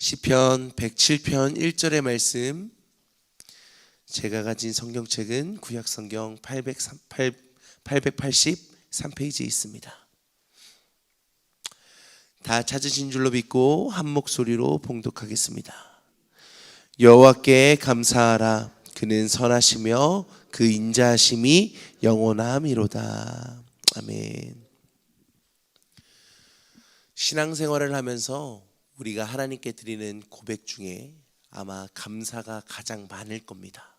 시편 107편 1절의 말씀, 제가 가진 성경책은 구약성경 883페이지에 있습니다. 다 찾으신 줄로 믿고 한 목소리로 봉독하겠습니다. 여호와께 감사하라. 그는 선하시며 그 인자하심이 영원함이로다. 아멘. 신앙생활을 하면서 우리가 하나님께 드리는 고백 중에 아마 감사가 가장 많을 겁니다.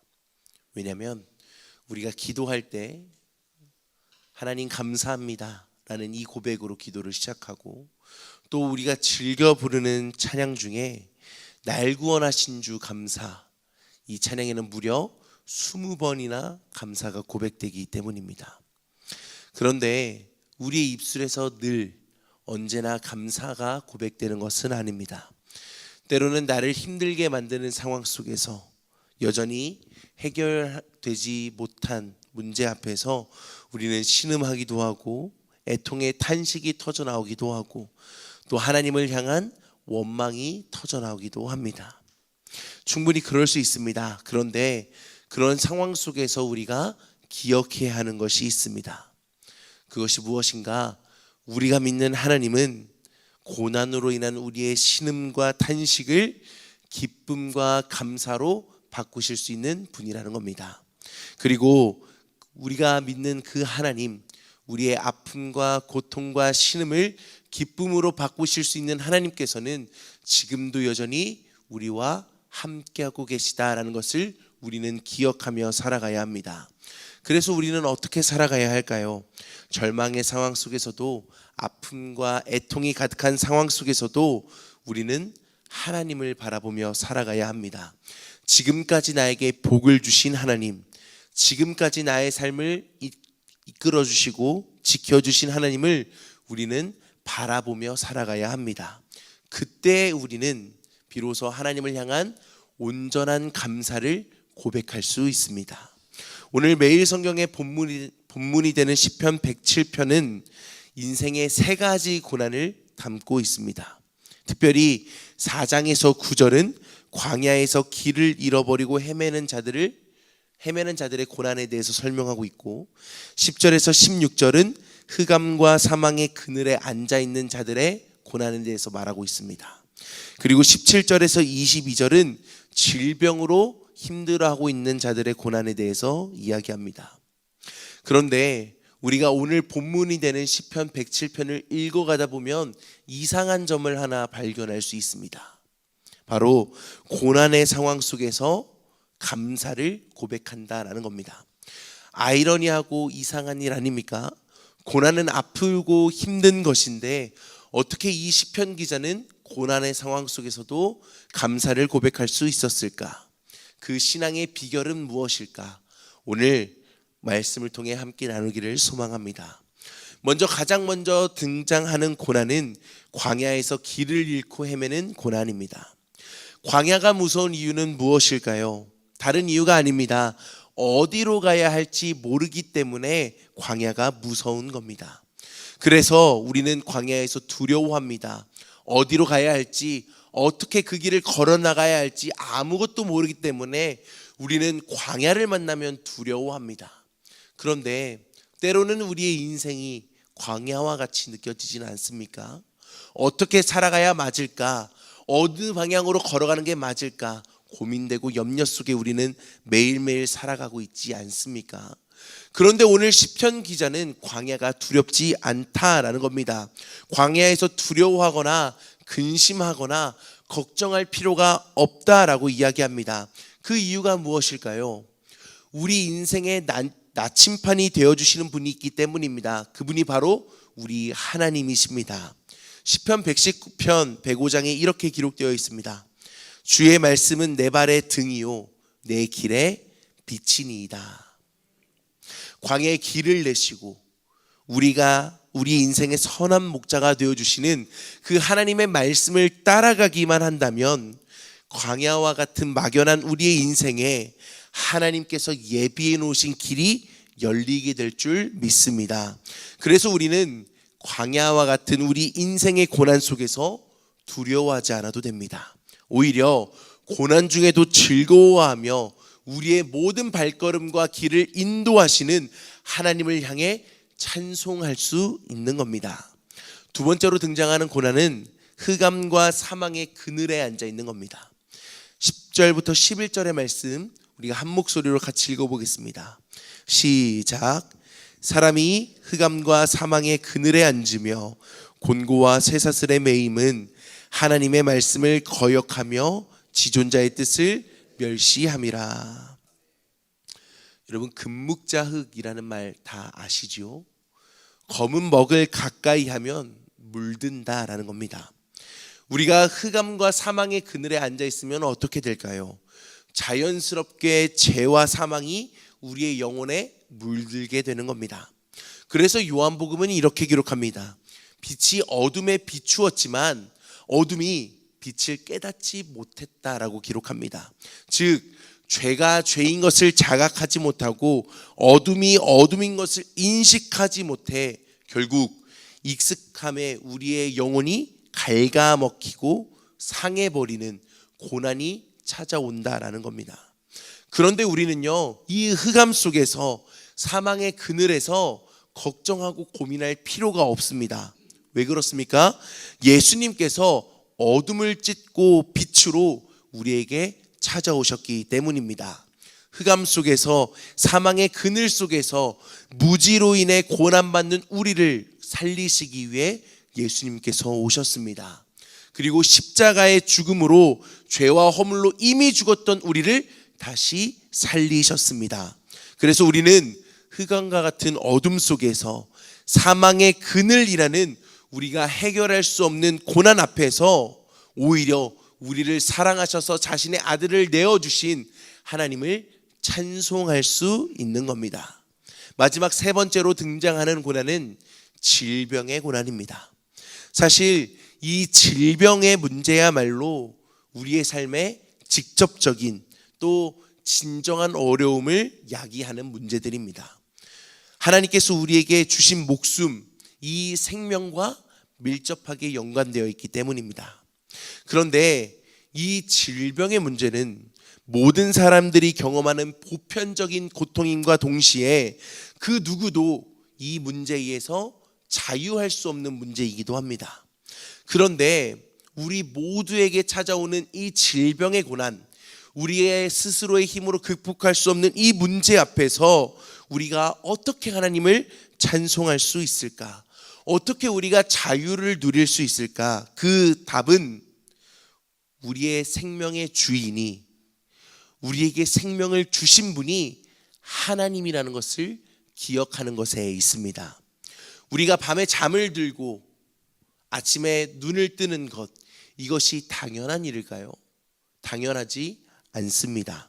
왜냐하면 우리가 기도할 때 하나님 감사합니다 라는 이 고백으로 기도를 시작하고, 또 우리가 즐겨 부르는 찬양 중에 날 구원하신 주 감사, 이 찬양에는 무려 20번이나 감사가 고백되기 때문입니다. 그런데 우리의 입술에서 늘 언제나 감사가 고백되는 것은 아닙니다. 때로는 나를 힘들게 만드는 상황 속에서 여전히 해결되지 못한 문제 앞에서 우리는 신음하기도 하고 애통의 탄식이 터져나오기도 하고 또 하나님을 향한 원망이 터져나오기도 합니다. 충분히 그럴 수 있습니다. 그런데 그런 상황 속에서 우리가 기억해야 하는 것이 있습니다. 그것이 무엇인가? 우리가 믿는 하나님은 고난으로 인한 우리의 신음과 탄식을 기쁨과 감사로 바꾸실 수 있는 분이라는 겁니다. 그리고 우리가 믿는 그 하나님, 우리의 아픔과 고통과 신음을 기쁨으로 바꾸실 수 있는 하나님께서는 지금도 여전히 우리와 함께하고 계시다라는 것을 우리는 기억하며 살아가야 합니다. 그래서 우리는 어떻게 살아가야 할까요? 절망의 상황 속에서도, 아픔과 애통이 가득한 상황 속에서도 우리는 하나님을 바라보며 살아가야 합니다. 지금까지 나에게 복을 주신 하나님, 지금까지 나의 삶을 이끌어 주시고 지켜주신 하나님을 우리는 바라보며 살아가야 합니다. 그때 우리는 비로소 하나님을 향한 온전한 감사를 고백할 수 있습니다. 오늘 매일 성경의 본문이 되는 시편 107편은 인생의 세 가지 고난을 담고 있습니다. 특별히 4장에서 9절은 광야에서 길을 잃어버리고 헤매는 자들의 고난에 대해서 설명하고 있고, 10절에서 16절은 흑암과 사망의 그늘에 앉아있는 자들의 고난에 대해서 말하고 있습니다. 그리고 17절에서 22절은 질병으로 힘들어하고 있는 자들의 고난에 대해서 이야기합니다. 그런데 우리가 오늘 본문이 되는 시편 107편을 읽어가다 보면 이상한 점을 하나 발견할 수 있습니다. 바로 고난의 상황 속에서 감사를 고백한다라는 겁니다. 아이러니하고 이상한 일 아닙니까? 고난은 아프고 힘든 것인데 어떻게 이 시편 기자는 고난의 상황 속에서도 감사를 고백할 수 있었을까? 그 신앙의 비결은 무엇일까? 오늘 말씀을 통해 함께 나누기를 소망합니다. 가장 먼저 등장하는 고난은 광야에서 길을 잃고 헤매는 고난입니다. 광야가 무서운 이유는 무엇일까요? 다른 이유가 아닙니다. 어디로 가야 할지 모르기 때문에 광야가 무서운 겁니다. 그래서 우리는 광야에서 두려워합니다. 어디로 가야 할지, 어떻게 그 길을 걸어 나가야 할지 아무것도 모르기 때문에 우리는 광야를 만나면 두려워합니다. 그런데 때로는 우리의 인생이 광야와 같이 느껴지지는 않습니까? 어떻게 살아가야 맞을까? 어느 방향으로 걸어가는 게 맞을까? 고민되고 염려 속에 우리는 매일매일 살아가고 있지 않습니까? 그런데 오늘 시편 기자는 광야가 두렵지 않다라는 겁니다. 광야에서 두려워하거나 근심하거나 걱정할 필요가 없다라고 이야기합니다. 그 이유가 무엇일까요? 우리 인생의 나침판이 되어주시는 분이 있기 때문입니다. 그분이 바로 우리 하나님이십니다. 시편 119편 105장에 이렇게 기록되어 있습니다. 주의 말씀은 내 발의 등이요 내 길에 빛이니이다. 광야의 길을 내시고 우리 인생의 선한 목자가 되어주시는 그 하나님의 말씀을 따라가기만 한다면 광야와 같은 막연한 우리의 인생에 하나님께서 예비해 놓으신 길이 열리게 될 줄 믿습니다. 그래서 우리는 광야와 같은 우리 인생의 고난 속에서 두려워하지 않아도 됩니다. 오히려 고난 중에도 즐거워하며 우리의 모든 발걸음과 길을 인도하시는 하나님을 향해 찬송할 수 있는 겁니다. 두 번째로 등장하는 고난은 흑암과 사망의 그늘에 앉아 있는 겁니다. 10절부터 11절의 말씀 우리가 한 목소리로 같이 읽어보겠습니다. 시작. 사람이 흑암과 사망의 그늘에 앉으며 곤고와 쇠사슬에 매임은 하나님의 말씀을 거역하며 지존자의 뜻을 멸시함이라. 여러분, 금묵자흑이라는 말 다 아시죠? 검은 먹을 가까이 하면 물든다라는 겁니다. 우리가 흑암과 사망의 그늘에 앉아 있으면 어떻게 될까요? 자연스럽게 죄와 사망이 우리의 영혼에 물들게 되는 겁니다. 그래서 요한복음은 이렇게 기록합니다. 빛이 어둠에 비추었지만 어둠이 빛을 깨닫지 못했다라고 기록합니다. 즉 죄가 죄인 것을 자각하지 못하고 어둠이 어둠인 것을 인식하지 못해 결국 익숙함에 우리의 영혼이 갉아먹히고 상해버리는 고난이 찾아온다라는 겁니다. 그런데 우리는요, 이 흑암 속에서 사망의 그늘에서 걱정하고 고민할 필요가 없습니다. 왜 그렇습니까? 예수님께서 어둠을 찢고 빛으로 우리에게 찾아오셨기 때문입니다. 흑암 속에서 사망의 그늘 속에서 무지로 인해 고난받는 우리를 살리시기 위해 예수님께서 오셨습니다. 그리고 십자가의 죽음으로 죄와 허물로 이미 죽었던 우리를 다시 살리셨습니다. 그래서 우리는 흑암과 같은 어둠 속에서 사망의 그늘이라는 우리가 해결할 수 없는 고난 앞에서 오히려 우리를 사랑하셔서 자신의 아들을 내어주신 하나님을 찬송할 수 있는 겁니다. 마지막 세 번째로 등장하는 고난은 질병의 고난입니다. 사실 이 질병의 문제야말로 우리의 삶에 직접적인 또 진정한 어려움을 야기하는 문제들입니다. 하나님께서 우리에게 주신 목숨, 이 생명과 밀접하게 연관되어 있기 때문입니다. 그런데 이 질병의 문제는 모든 사람들이 경험하는 보편적인 고통임과 동시에 그 누구도 이 문제에 의해서 자유할 수 없는 문제이기도 합니다. 그런데 우리 모두에게 찾아오는 이 질병의 고난, 우리의 스스로의 힘으로 극복할 수 없는 이 문제 앞에서 우리가 어떻게 하나님을 찬송할 수 있을까? 어떻게 우리가 자유를 누릴 수 있을까? 그 답은 우리의 생명의 주인이, 우리에게 생명을 주신 분이 하나님이라는 것을 기억하는 것에 있습니다. 우리가 밤에 잠을 들고 아침에 눈을 뜨는 것, 이것이 당연한 일일까요? 당연하지 않습니다.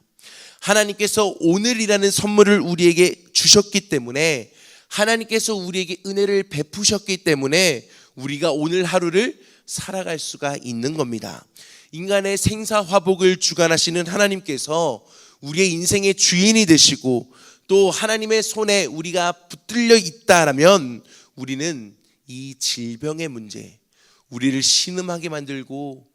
하나님께서 오늘이라는 선물을 우리에게 주셨기 때문에, 하나님께서 우리에게 은혜를 베푸셨기 때문에 우리가 오늘 하루를 살아갈 수가 있는 겁니다. 인간의 생사화복을 주관하시는 하나님께서 우리의 인생의 주인이 되시고 또 하나님의 손에 우리가 붙들려 있다라면 우리는 이 질병의 문제, 우리를 신음하게 만들고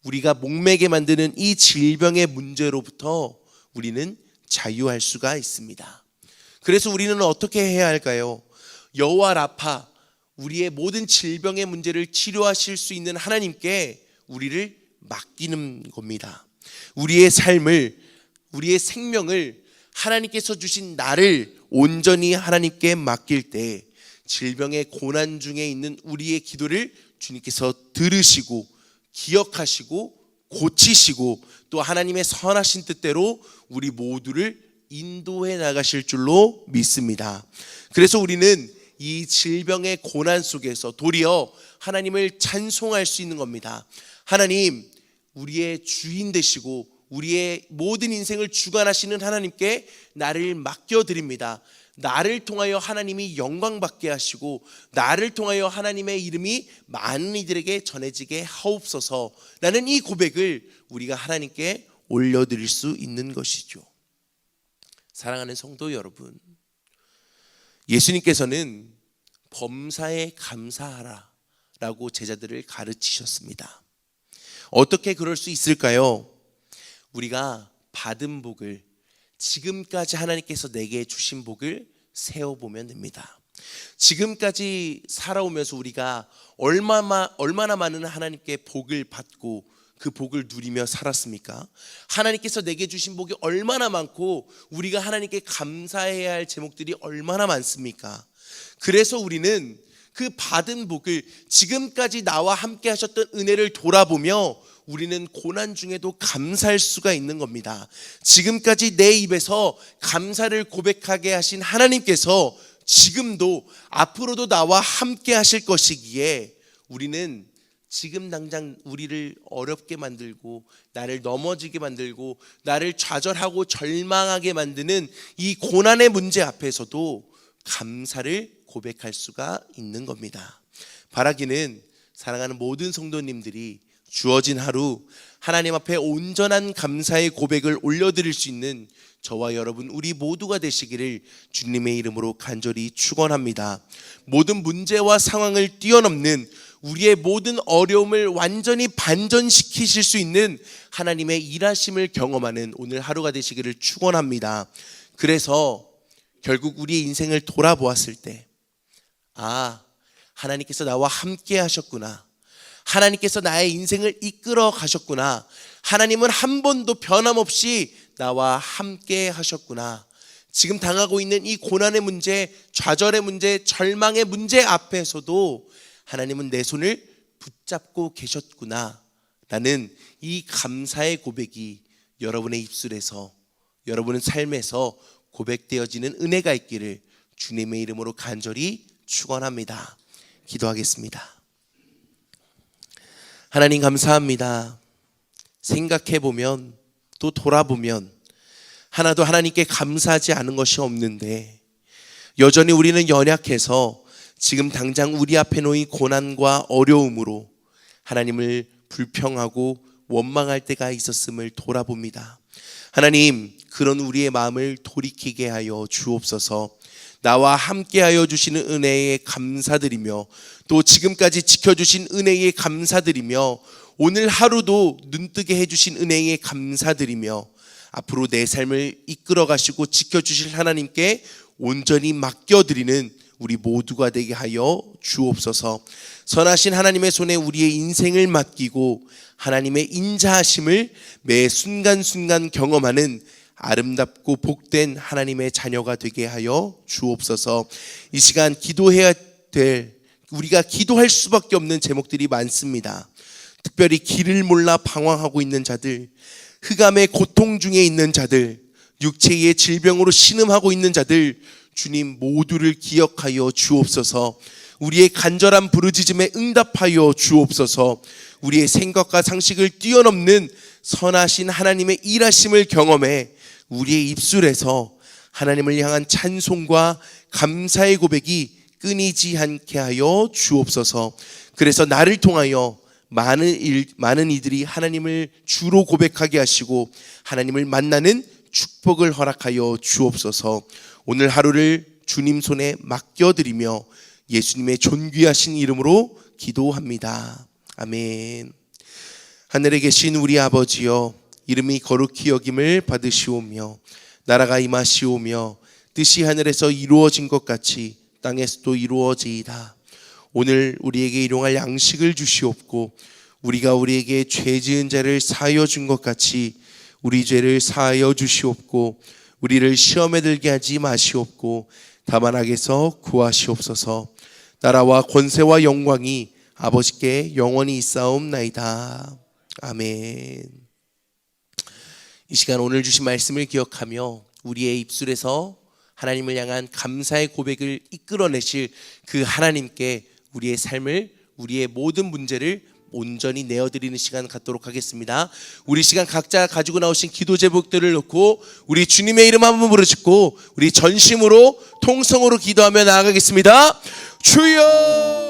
우리가 목매게 만드는 이 질병의 문제로부터 우리는 자유할 수가 있습니다. 그래서 우리는 어떻게 해야 할까요? 여호와 라파, 우리의 모든 질병의 문제를 치료하실 수 있는 하나님께 우리를 맡기는 겁니다. 우리의 삶을, 우리의 생명을, 하나님께서 주신 나를 온전히 하나님께 맡길 때 질병의 고난 중에 있는 우리의 기도를 주님께서 들으시고 기억하시고 고치시고 또 하나님의 선하신 뜻대로 우리 모두를 인도해 나가실 줄로 믿습니다. 그래서 우리는 이 질병의 고난 속에서 도리어 하나님을 찬송할 수 있는 겁니다. 하나님, 우리의 주인 되시고 우리의 모든 인생을 주관하시는 하나님께 나를 맡겨드립니다. 나를 통하여 하나님이 영광받게 하시고 나를 통하여 하나님의 이름이 많은 이들에게 전해지게 하옵소서. 라는 이 고백을 우리가 하나님께 올려드릴 수 있는 것이죠. 사랑하는 성도 여러분, 예수님께서는 범사에 감사하라 라고 제자들을 가르치셨습니다. 어떻게 그럴 수 있을까요? 우리가 받은 복을, 지금까지 하나님께서 내게 주신 복을 세어보면 됩니다. 지금까지 살아오면서 우리가 얼마나 많은 하나님께 복을 받고 그 복을 누리며 살았습니까? 하나님께서 내게 주신 복이 얼마나 많고 우리가 하나님께 감사해야 할 제목들이 얼마나 많습니까? 그래서 우리는 그 받은 복을, 지금까지 나와 함께 하셨던 은혜를 돌아보며 우리는 고난 중에도 감사할 수가 있는 겁니다. 지금까지 내 입에서 감사를 고백하게 하신 하나님께서 지금도 앞으로도 나와 함께 하실 것이기에 우리는 지금 당장 우리를 어렵게 만들고 나를 넘어지게 만들고 나를 좌절하고 절망하게 만드는 이 고난의 문제 앞에서도 감사를 고백할 수가 있는 겁니다. 바라기는 사랑하는 모든 성도님들이 주어진 하루 하나님 앞에 온전한 감사의 고백을 올려드릴 수 있는 저와 여러분 우리 모두가 되시기를 주님의 이름으로 간절히 축원합니다. 모든 문제와 상황을 뛰어넘는 우리의 모든 어려움을 완전히 반전시키실 수 있는 하나님의 일하심을 경험하는 오늘 하루가 되시기를 축원합니다. 그래서 결국 우리의 인생을 돌아보았을 때 하나님께서 나와 함께 하셨구나, 하나님께서 나의 인생을 이끌어 가셨구나, 하나님은 한 번도 변함없이 나와 함께 하셨구나, 지금 당하고 있는 이 고난의 문제, 좌절의 문제, 절망의 문제 앞에서도 하나님은 내 손을 붙잡고 계셨구나 라는 이 감사의 고백이 여러분의 입술에서, 여러분의 삶에서 고백되어지는 은혜가 있기를 주님의 이름으로 간절히 축원합니다. 기도하겠습니다. 하나님 감사합니다. 생각해보면 또 돌아보면 하나도 하나님께 감사하지 않은 것이 없는데 여전히 우리는 연약해서 지금 당장 우리 앞에 놓인 고난과 어려움으로 하나님을 불평하고 원망할 때가 있었음을 돌아봅니다. 하나님, 그런 우리의 마음을 돌이키게 하여 주옵소서. 나와 함께하여 주시는 은혜에 감사드리며 또 지금까지 지켜주신 은혜에 감사드리며 오늘 하루도 눈뜨게 해주신 은혜에 감사드리며 앞으로 내 삶을 이끌어 가시고 지켜주실 하나님께 온전히 맡겨드리는 우리 모두가 되게 하여 주옵소서. 선하신 하나님의 손에 우리의 인생을 맡기고 하나님의 인자하심을 매 순간순간 경험하는 아름답고 복된 하나님의 자녀가 되게 하여 주옵소서. 이 시간 기도해야 될, 우리가 기도할 수밖에 없는 제목들이 많습니다. 특별히 길을 몰라 방황하고 있는 자들, 흑암의 고통 중에 있는 자들, 육체의 질병으로 신음하고 있는 자들, 주님 모두를 기억하여 주옵소서. 우리의 간절한 부르짖음에 응답하여 주옵소서. 우리의 생각과 상식을 뛰어넘는 선하신 하나님의 일하심을 경험해 우리의 입술에서 하나님을 향한 찬송과 감사의 고백이 끊이지 않게 하여 주옵소서. 그래서 나를 통하여 많은 이들이 하나님을 주로 고백하게 하시고 하나님을 만나는 축복을 허락하여 주옵소서. 오늘 하루를 주님 손에 맡겨드리며 예수님의 존귀하신 이름으로 기도합니다. 아멘. 하늘에 계신 우리 아버지여, 이름이 거룩히 여김을 받으시오며 나라가 임하시오며 뜻이 하늘에서 이루어진 것 같이 땅에서도 이루어지이다. 오늘 우리에게 일용할 양식을 주시옵고 우리가 우리에게 죄 지은 자를 사하여 준 것 같이 우리 죄를 사하여 주시옵고 우리를 시험에 들게 하지 마시옵고 다만 악에서 구하시옵소서. 나라와 권세와 영광이 아버지께 영원히 있사옵나이다. 아멘. 이 시간 오늘 주신 말씀을 기억하며 우리의 입술에서 하나님을 향한 감사의 고백을 이끌어내실 그 하나님께 우리의 삶을, 우리의 모든 문제를 온전히 내어드리는 시간 갖도록 하겠습니다. 우리 시간 각자 가지고 나오신 기도 제목들을 놓고 우리 주님의 이름 한번 부르짖고 우리 전심으로 통성으로 기도하며 나아가겠습니다. 주여!